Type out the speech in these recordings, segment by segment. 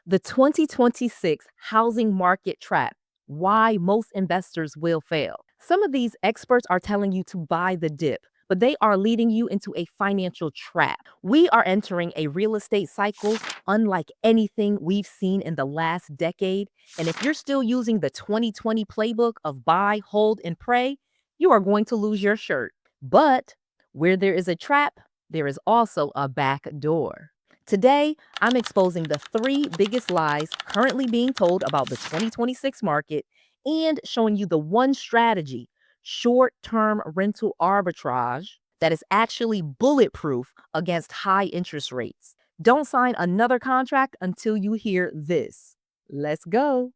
The 2026 housing market trap: why most investors will fail. Some of these experts are telling you to buy the dip, but they are leading you into a financial trap. We are entering a real estate cycle unlike anything we've seen in the last decade. And if you're still using the 2020 playbook of buy, hold, and pray, you are going to lose your shirt. But where there is a trap, there is also a back door. Today, I'm exposing the three biggest lies currently being told about the 2026 market and showing you the one strategy, short term rental arbitrage, that is actually bulletproof against high interest rates. Don't sign another contract until you hear this. Let's go.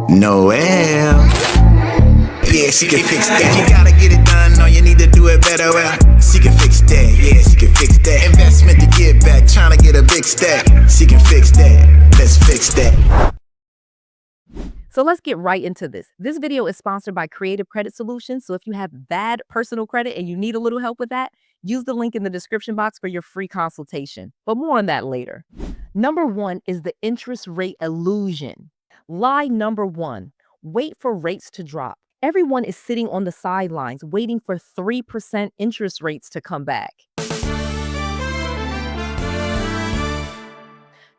Noelle. Yeah, she can fix that. You gotta get it done, no, you need to do it better. Well, she can fix that, yeah, she can fix that. Investment to get back, trying to get a big stack. She can fix that, let's fix that. So let's get right into this. This video is sponsored by Creative Credit Solutions. So if you have bad personal credit and you need a little help with that, use the link in the description box for your free consultation. But more on that later. Number one is the interest rate illusion. Lie number one: wait for rates to drop. Everyone is sitting on the sidelines waiting for 3% interest rates to come back.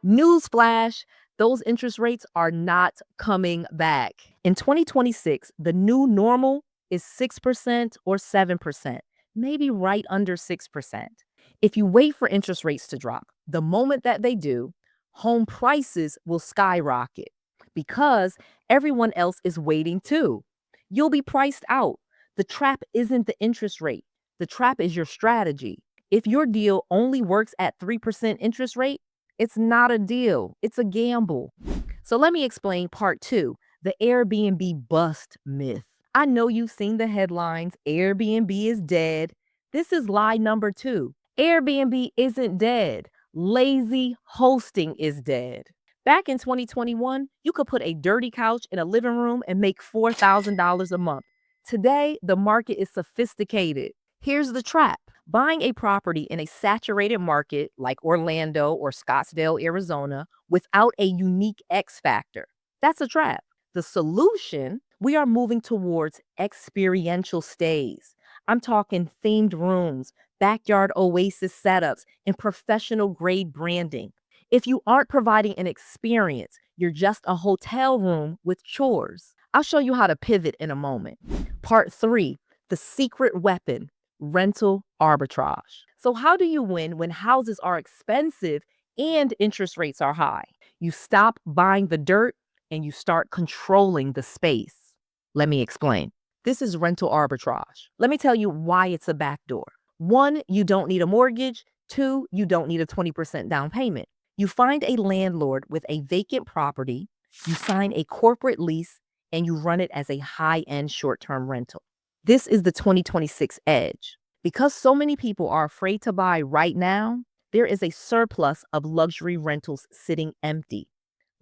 Newsflash, those interest rates are not coming back. In 2026, the new normal is 6% or 7%, maybe right under 6%. If you wait for interest rates to drop, the moment that they do, home prices will skyrocket because everyone else is waiting too. You'll be priced out. The trap isn't the interest rate. The trap is your strategy. If your deal only works at 3% interest rate, it's not a deal, it's a gamble. So let me explain part two, the Airbnb bust myth. I know you've seen the headlines, Airbnb is dead. This is lie number two. Airbnb isn't dead. Lazy hosting is dead. Back in 2021, you could put a dirty couch in a living room and make $4,000 a month. Today, the market is sophisticated. Here's the trap. Buying a property in a saturated market like Orlando or Scottsdale, Arizona, without a unique X factor, that's a trap. The solution: we are moving towards experiential stays. I'm talking themed rooms, backyard oasis setups, and professional grade branding. If you aren't providing an experience, you're just a hotel room with chores. I'll show you how to pivot in a moment. Part three, the secret weapon: rental arbitrage. So how do you win when houses are expensive and interest rates are high? You stop buying the dirt and you start controlling the space. Let me explain. This is rental arbitrage. Let me tell you why it's a backdoor. One, you don't need a mortgage. Two, you don't need a 20% down payment. You find a landlord with a vacant property, you sign a corporate lease, and you run it as a high-end short-term rental. This is the 2026 edge. Because so many people are afraid to buy right now, there is a surplus of luxury rentals sitting empty.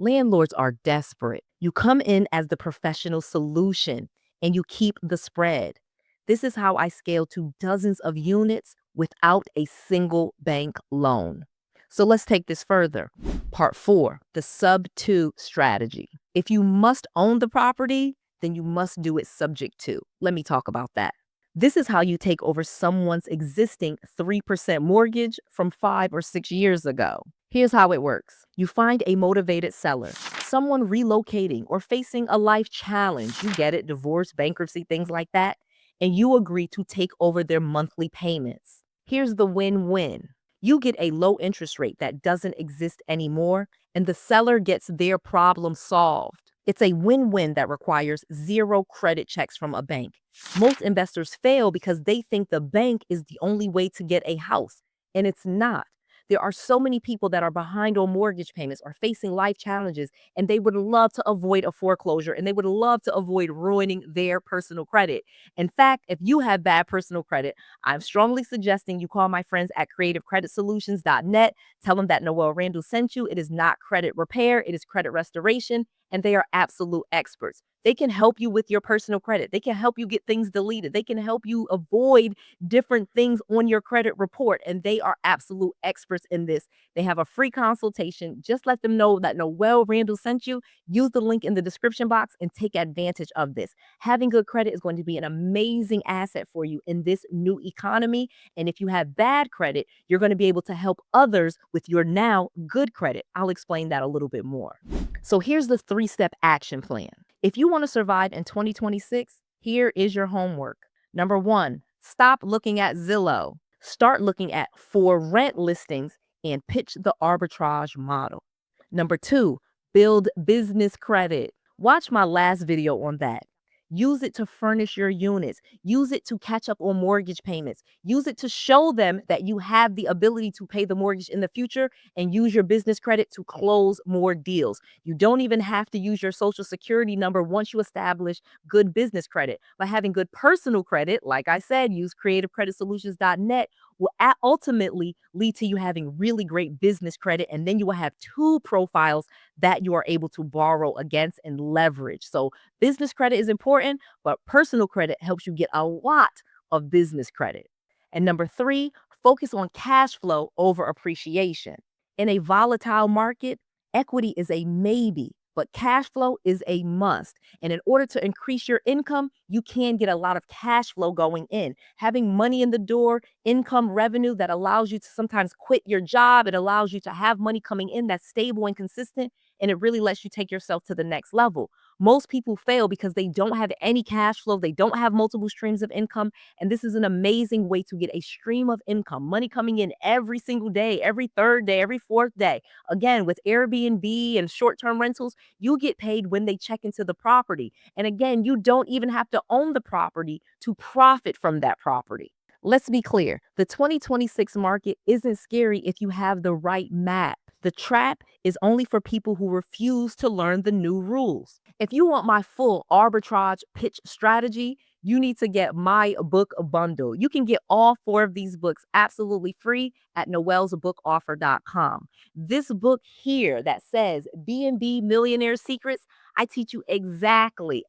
Landlords are desperate. You come in as the professional solution and you keep the spread. This is how I scale to dozens of units without a single bank loan. So let's take this further. Part four, the sub two strategy. If you must own the property, then you must do it subject to. Let me talk about that. This is how you take over someone's existing 3% mortgage from 5 or 6 years ago. Here's how it works. You find a motivated seller, someone relocating or facing a life challenge. You get it, divorce, bankruptcy, things like that. And you agree to take over their monthly payments. Here's the win-win. You get a low interest rate that doesn't exist anymore, and the seller gets their problem solved. It's a win-win that requires zero credit checks from a bank. Most investors fail because they think the bank is the only way to get a house, and it's not. There are so many people that are behind on mortgage payments or facing life challenges, and they would love to avoid a foreclosure, and they would love to avoid ruining their personal credit. In fact, if you have bad personal credit, I'm strongly suggesting you call my friends at creativecreditsolutions.net. Tell them that Noelle Randall sent you. It is not credit repair, it is credit restoration, and they are absolute experts. They can help you with your personal credit. They can help you get things deleted. They can help you avoid different things on your credit report. And they are absolute experts in this. They have a free consultation. Just let them know that Noelle Randall sent you. Use the link in the description box and take advantage of this. Having good credit is going to be an amazing asset for you in this new economy. And if you have bad credit, you're going to be able to help others with your now good credit. I'll explain that a little bit more. So here's the 3-step action plan. If you want to survive in 2026, here is your homework. Number 1, stop looking at Zillow. Start looking at for rent listings and pitch the arbitrage model. Number 2, build business credit. Watch my last video on that. Use it to furnish your units. Use it to catch up on mortgage payments. Use it to show them that you have the ability to pay the mortgage in the future, and use your business credit to close more deals. You don't even have to use your social security number once you establish good business credit. By having good personal credit, like I said, use creativecreditsolutions.net will ultimately lead to you having really great business credit. And then you will have 2 profiles that you are able to borrow against and leverage. So business credit is important, but personal credit helps you get a lot of business credit. And number 3, focus on cash flow over appreciation. In a volatile market, equity is a maybe, but cash flow is a must. And in order to increase your income, you can get a lot of cash flow going in. Having money in the door, income revenue that allows you to sometimes quit your job. It allows you to have money coming in that's stable and consistent, and it really lets you take yourself to the next level. Most people fail because they don't have any cash flow. They don't have multiple streams of income. And this is an amazing way to get a stream of income, money coming in every single day, every third day, every fourth day. Again, with Airbnb and short-term rentals, you get paid when they check into the property. And again, you don't even have to own the property to profit from that property. Let's be clear, the 2026 market isn't scary if you have the right map. The trap is only for people who refuse to learn the new rules. If you want my full arbitrage pitch strategy, you need to get my book bundle. You can get all 4 of these books absolutely free at noellsbookoffer.com. This book here that says B&B Millionaire Secrets, I teach you exactly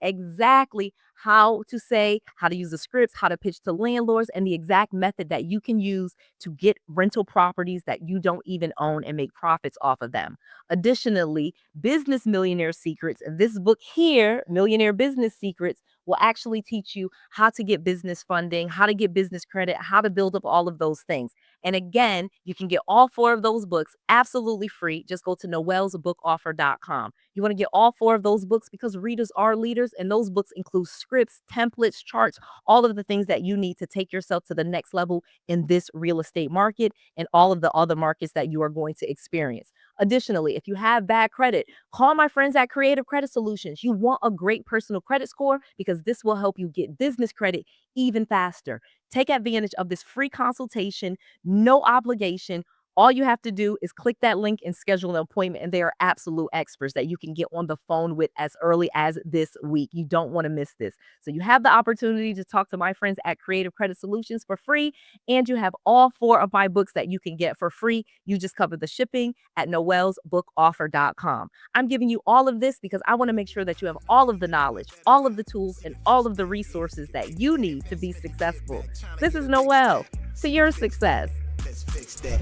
how to use the scripts, how to pitch to landlords, and the exact method that you can use to get rental properties that you don't even own and make profits off of them. Additionally, Business Millionaire Secrets, this book here, Millionaire Business Secrets, will actually teach you how to get business funding, how to get business credit, how to build up all of those things. And again, you can get all 4 of those books absolutely free. Just go to noellsbookoffer.com. You want to get all 4 of those books because readers are leaders, and those books include scripts, templates, charts, all of the things that you need to take yourself to the next level in this real estate market and all of the other markets that you are going to experience. Additionally, if you have bad credit, call my friends at Creative Credit Solutions. You want a great personal credit score because this will help you get business credit even faster. Take advantage of this free consultation, no obligation. All you have to do is click that link and schedule an appointment, and they are absolute experts that you can get on the phone with as early as this week. You don't want to miss this. So you have the opportunity to talk to my friends at Creative Credit Solutions for free, and you have all 4 of my books that you can get for free. You just cover the shipping at noellsbookoffer.com. I'm giving you all of this because I want to make sure that you have all of the knowledge, all of the tools, and all of the resources that you need to be successful. This is Noelle. To your success. Let's fix that.